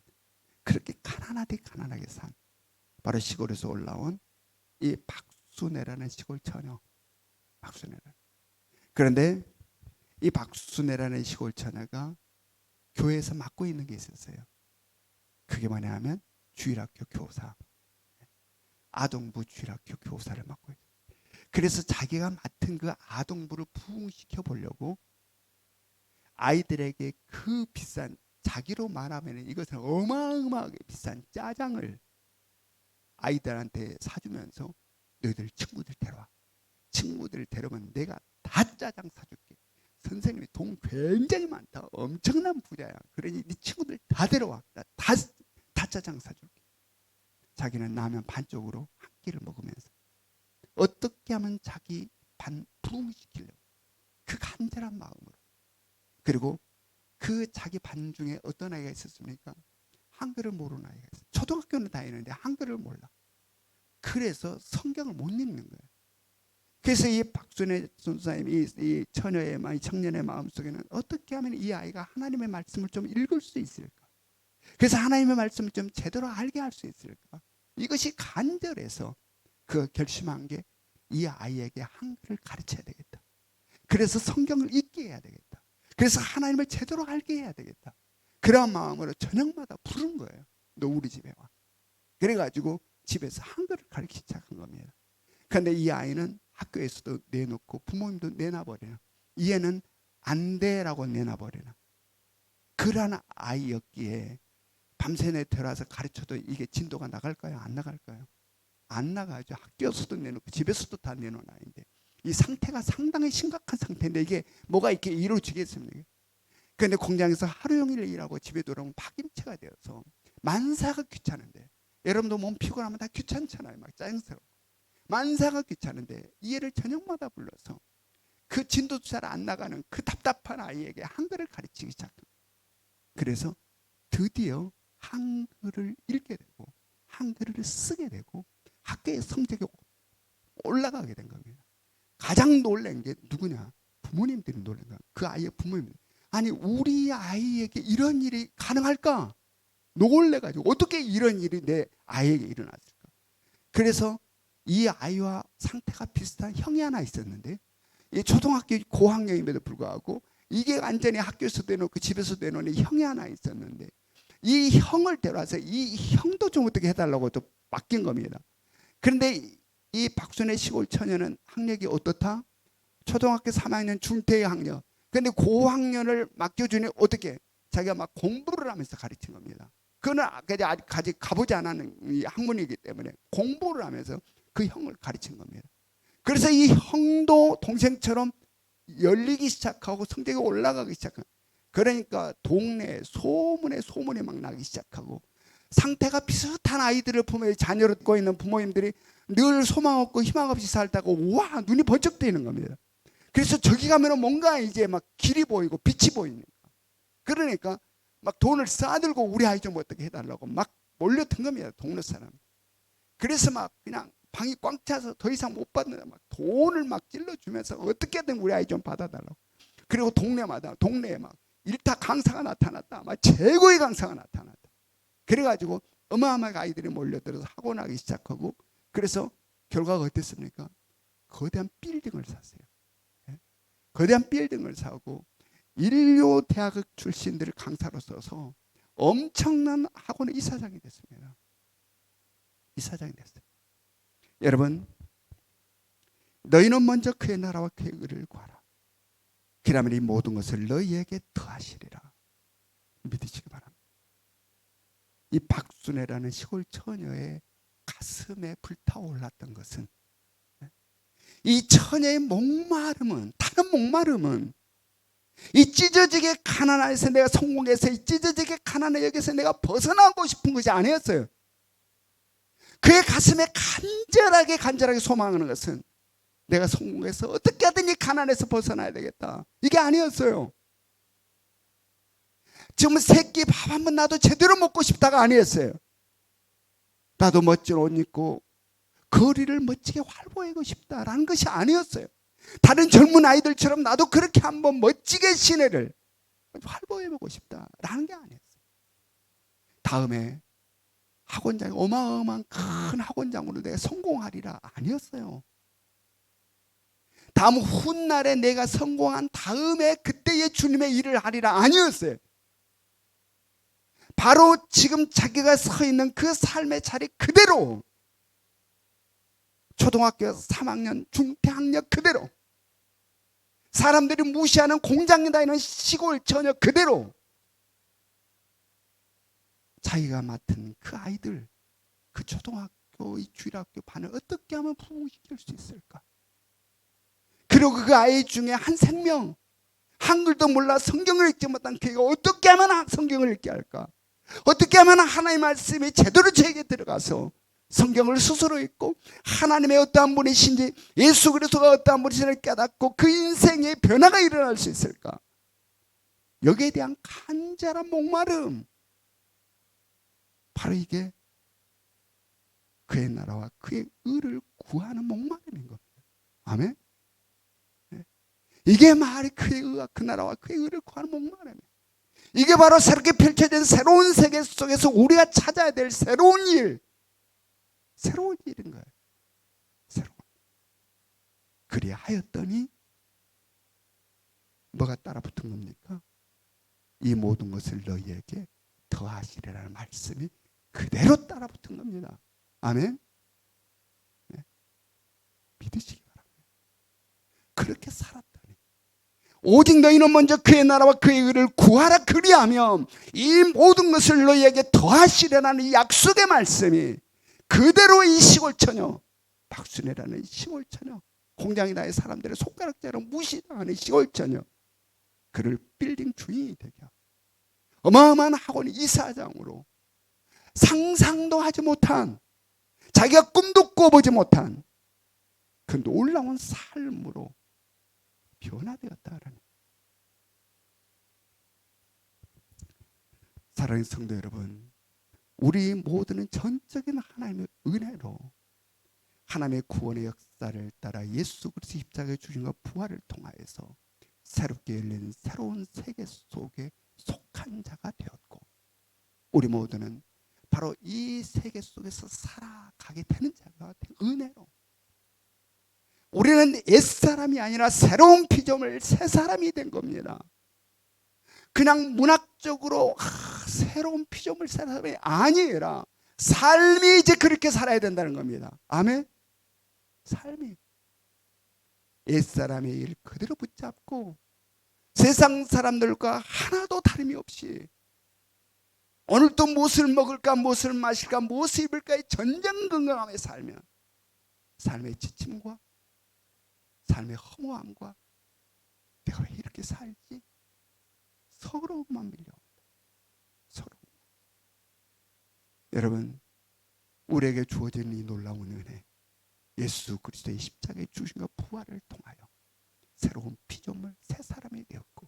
그렇게 가난하게 산 바로 시골에서 올라온 이 박순애라는 시골 처녀. 박순애라는. 그런데 이 박순애라는 시골 처녀가 교회에서 맡고 있는 게 있었어요. 그게 뭐냐면 주일학교 교사, 아동부 주일학교 교사를 맡고 있어요. 그래서 자기가 맡은 그 아동부를 부흥시켜 보려고 아이들에게 그 비싼, 자기로 말하면 이것은 어마어마하게 비싼 짜장을 아이들한테 사주면서 너희들 친구들 데려와. 친구들 데려오면 내가 다 짜장 사줄게. 선생님이 돈 굉장히 많다. 엄청난 부자야. 그러니 네 친구들 다 데려와. 나 다 짜장 사줄게. 자기는 라면 반쪽으로 한 끼를 먹으면서 어떻게 하면 자기 반 부흥시키려고 그 간절한 마음으로. 그리고 그 자기 반 중에 어떤 아이가 있었습니까? 한글을 모르는 아이가 있어요. 초등학교는 다니는데 한글을 몰라. 그래서 성경을 못 읽는 거예요. 그래서 이 박순애 선생님이 이 처녀의 이 청년의 마음속에는 어떻게 하면 이 아이가 하나님의 말씀을 좀 읽을 수 있을까? 그래서 하나님의 말씀을 좀 제대로 알게 할 수 있을까? 이것이 간절해서 그 결심한 게 이 아이에게 한글을 가르쳐야 되겠다. 그래서 성경을 읽게 해야 되겠다. 그래서 하나님을 제대로 알게 해야 되겠다. 그런 마음으로 저녁마다 부른 거예요. 너 우리 집에 와. 그래가지고 집에서 한글을 가르치기 시작한 겁니다. 그런데 이 아이는 학교에서도 내놓고 부모님도 내놔버리나, 얘는 안 돼라고 내놔버리나, 그러한 아이였기에 밤새 들어와서 가르쳐도 이게 진도가 나갈까요? 안 나갈까요? 안 나가죠. 학교에서도 내놓고 집에서도 다 내놓은 아이인데 이 상태가 상당히 심각한 상태인데 이게 뭐가 이렇게 이루어지겠습니까? 그런데 공장에서 하루 종일 일하고 집에 돌아오면 파김치가 되어서 만사가 귀찮은데, 여러분도 몸 피곤하면 다 귀찮잖아요. 막 짜증스럽고 만사가 귀찮은데 이 애를 저녁마다 불러서 그 진도도 잘 안 나가는 그 답답한 아이에게 한글을 가르치기 시작합니다. 그래서 드디어 한글을 읽게 되고 한글을 쓰게 되고 학교의 성적이 올라가게 된 겁니다. 가장 놀란 게 누구냐? 부모님들이 놀란 거야. 그 아이의 부모님들. 아니 우리 아이에게 이런 일이 가능할까? 놀래가지고 어떻게 이런 일이 내 아이에게 일어났을까? 그래서 이 아이와 상태가 비슷한 형이 하나 있었는데, 이 초등학교 고학년임에도 불구하고 이게 완전히 학교에서도 내놓고 집에서도 내놓는 형이 하나 있었는데, 이 형을 데려와서 이 형도 좀 어떻게 해달라고 또 맡긴 겁니다. 그런데 이 박순애 시골 처녀는 학력이 어떻다? 초등학교 3학년 중퇴의 학력. 그런데 고학년을 맡겨주니 어떻게? 자기가 막 공부를 하면서 가르친 겁니다. 그는 아직 가보지 않은 이 학문이기 때문에 공부를 하면서 그 형을 가르친 겁니다. 그래서 이 형도 동생처럼 열리기 시작하고 성적이 올라가기 시작합니다. 그러니까 동네 소문에 막 나기 시작하고, 상태가 비슷한 아이들을 보며 자녀를 갖고 있는 부모님들이 늘 소망 없고 희망 없이 살다가 와 눈이 번쩍 뜨이는 겁니다. 그래서 저기 가면은 뭔가 이제 막 길이 보이고 빛이 보이니까 그러니까 막 돈을 싸들고 우리 아이 좀 어떻게 해달라고 막 몰려든 겁니다. 동네 사람. 그래서 막 그냥 방이 꽉 차서 더 이상 못 받는다. 막 돈을 막 찔러주면서 어떻게든 우리 아이 좀 받아달라고. 그리고 동네에 막 일타 강사가 나타났다. 막 최고의 강사가 나타났다. 그래가지고 어마어마하게 아이들이 몰려들어서 학원하기 시작하고, 그래서 결과가 어땠습니까? 거대한 빌딩을 샀어요. 예? 거대한 빌딩을 사고 인류 대학 출신들을 강사로 써서 엄청난 학원의 이사장이 됐습니다. 이사장이 됐어요. 여러분, 너희는 먼저 그의 나라와 그의 의를 구하라. 그러면 이 모든 것을 너희에게 더하시리라. 믿으시기 바랍니다. 이 박순애라는 시골 처녀의 가슴에 불타올랐던 것은, 이 처녀의 목마름은, 다른 목마름은 이 찢어지게 가난해서 내가 성공해서 이 찢어지게 가난한 여기서 내가 벗어나고 싶은 것이 아니었어요. 그의 가슴에 간절하게 소망하는 것은 내가 성공해서 어떻게 하든 이 가난에서 벗어나야 되겠다, 이게 아니었어요. 지금 새끼 밥 한 번 나도 제대로 먹고 싶다가 아니었어요. 나도 멋진 옷 입고 거리를 멋지게 활보하고 싶다라는 것이 아니었어요. 다른 젊은 아이들처럼 나도 그렇게 한번 멋지게 시내를 활보해보고 싶다라는 게 아니었어요. 다음에 학원장, 어마어마한 큰 학원장으로 내가 성공하리라, 아니었어요. 다음 훗날에 내가 성공한 다음에 그때의 주님의 일을 하리라, 아니었어요. 바로 지금 자기가 서 있는 그 삶의 자리 그대로, 초등학교 3학년 중퇴학력 그대로, 사람들이 무시하는 공장에 다니는 시골 처녀 그대로 자기가 맡은 그 아이들, 그 초등학교, 이 주일학교 반을 어떻게 하면 부흥시킬 수 있을까? 그리고 그 아이 중에 한 생명, 한글도 몰라 성경을 읽지 못한 그가 어떻게 하면 성경을 읽게 할까? 어떻게 하면 하나님의 말씀이 제대로 저에게 들어가서 성경을 스스로 읽고 하나님의 어떠한 분이신지, 예수 그리스도가 어떠한 분이신지를 깨닫고 그 인생의 변화가 일어날 수 있을까? 여기에 대한 간절한 목마름, 바로 이게 그의 나라와 그의 의를 구하는 목마름인 겁니다. 아멘. 이게 말이 그의 의와 그 나라와 그의 의를 구하는 목마름이에요. 이게 바로 새롭게 펼쳐진 새로운 세계 속에서 우리가 찾아야 될 새로운 일인 거예요. 새로운. 그리하였더니 뭐가 따라붙은 겁니까? 이 모든 것을 너희에게 더하시리라는 말씀이 그대로 따라붙은 겁니다. 아멘. 네. 믿으시기 바랍니다. 그렇게 살았다니. 오직 너희는 먼저 그의 나라와 그의 의를 구하라. 그리하면 이 모든 것을 너희에게 더하시리라는 이 약속의 말씀이 그대로 이 시골처녀, 박순애라는 시골처녀, 공장에 나의 사람들의 손가락자로 무시당하는 시골처녀, 그를 빌딩 주인이 되게 하고 어마어마한 학원 이사장으로 상상도 하지 못한, 자기가 꿈도 꿔보지 못한 그 놀라운 삶으로 변화되었다라는. 사랑하는 성도 여러분, 우리 모두는 전적인 하나님의 은혜로 하나님의 구원의 역사를 따라 예수 그리스도의 십자가의 죽음과 부활을 통하여서 새롭게 열린 새로운 세계 속에 속한 자가 되었고, 우리 모두는 바로 이 세계 속에서 살아가게 되는 자가 된 은혜로 우리는 옛사람이 아니라 새로운 피조물, 새 사람이 된 겁니다. 그냥 문학적으로 새로운 피조물, 새 사람이 아니라 삶이 이제 그렇게 살아야 된다는 겁니다. 아멘. 삶이 옛사람의 일 그대로 붙잡고 세상 사람들과 하나도 다름이 없이 오늘 또 무엇을 먹을까, 무엇을 마실까, 무엇을 입을까의 전전긍긍함에 살면 삶의 지침과 삶의 허무함과 내가 왜 이렇게 살지? 서러움만 밀려옵니다. 서러움. 여러분, 우리에게 주어진 이 놀라운 은혜, 예수 그리스도의 십자가의 죽으심과 부활을 통하여 새로운 피조물, 새 사람이 되었고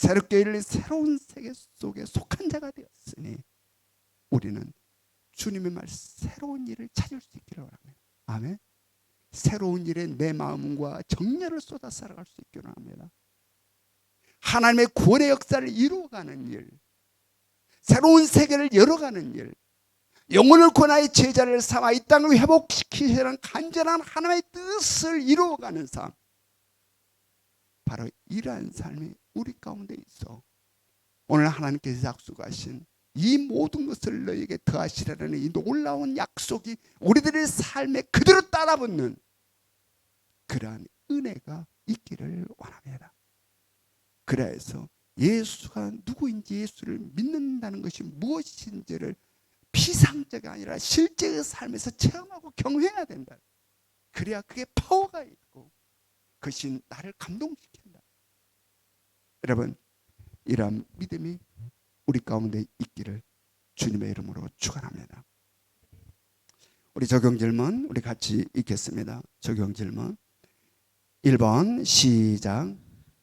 새롭게 열린 새로운 세계 속에 속한 자가 되었으니 우리는 주님의 말 새로운 일을 찾을 수 있기를 원합니다. 아멘. 새로운 일에 내 마음과 정열을 쏟아 살아갈 수 있기를 원합니다. 하나님의 구원의 역사를 이루어가는 일, 새로운 세계를 열어가는 일, 영혼을 구원하여 제자를 삼아 이 땅을 회복시키시는 간절한 하나님의 뜻을 이루어가는 삶, 바로 이러한 삶이 우리 가운데 있어 오늘 하나님께서 약속하신 이 모든 것을 너에게 더하시라는 이 놀라운 약속이 우리들의 삶에 그대로 따라붙는 그러한 은혜가 있기를 원합니다. 그래서 예수가 누구인지, 예수를 믿는다는 것이 무엇인지를 피상적이 아니라 실제의 삶에서 체험하고 경험해야 된다. 그래야 그게 파워가 있고 그것이 나를 감동시킨다. 여러분, 이러한 믿음이 우리 가운데 있기를 주님의 이름으로 축원합니다. 우리 적용 질문 우리 같이 읽겠습니다. 적용 질문 1번 시작.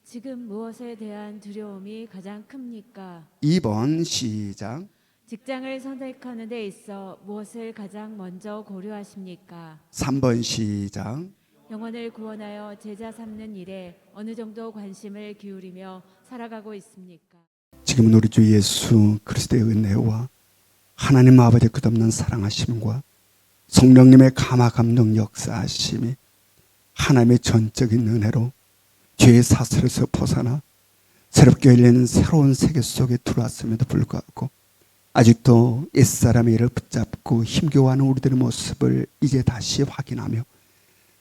지금 무엇에 대한 두려움이 가장 큽니까? 2번 시작. 직장을 선택하는 데 있어 무엇을 가장 먼저 고려하십니까? 3번 시작. 영혼을 구원하여 제자 삼는 일에 어느 정도 관심을 기울이며 살아가고 있습니까? 지금은 우리 주 예수 그리스도의 은혜와 하나님 아버지의 끝없는 사랑하심과 성령님의 감화 감동 역사하심이 하나님의 전적인 은혜로 죄의 사슬에서 벗어나 새롭게 열리는 새로운 세계 속에 들어왔음에도 불구하고 아직도 옛사람의 일을 붙잡고 힘겨워하는 우리들의 모습을 이제 다시 확인하며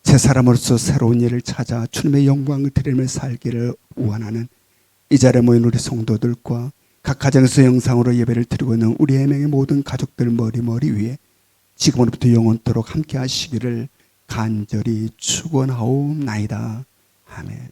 새 사람으로서 새로운 일을 찾아 주님의 영광을 드리며 살기를 원하는 이 자리에 모인 우리 성도들과 각 가정에서 영상으로 예배를 드리고 있는 우리 애명의 모든 가족들 머리 위에 지금으로부터 영원토록 함께 하시기를 간절히 축원하옵나이다. 아멘.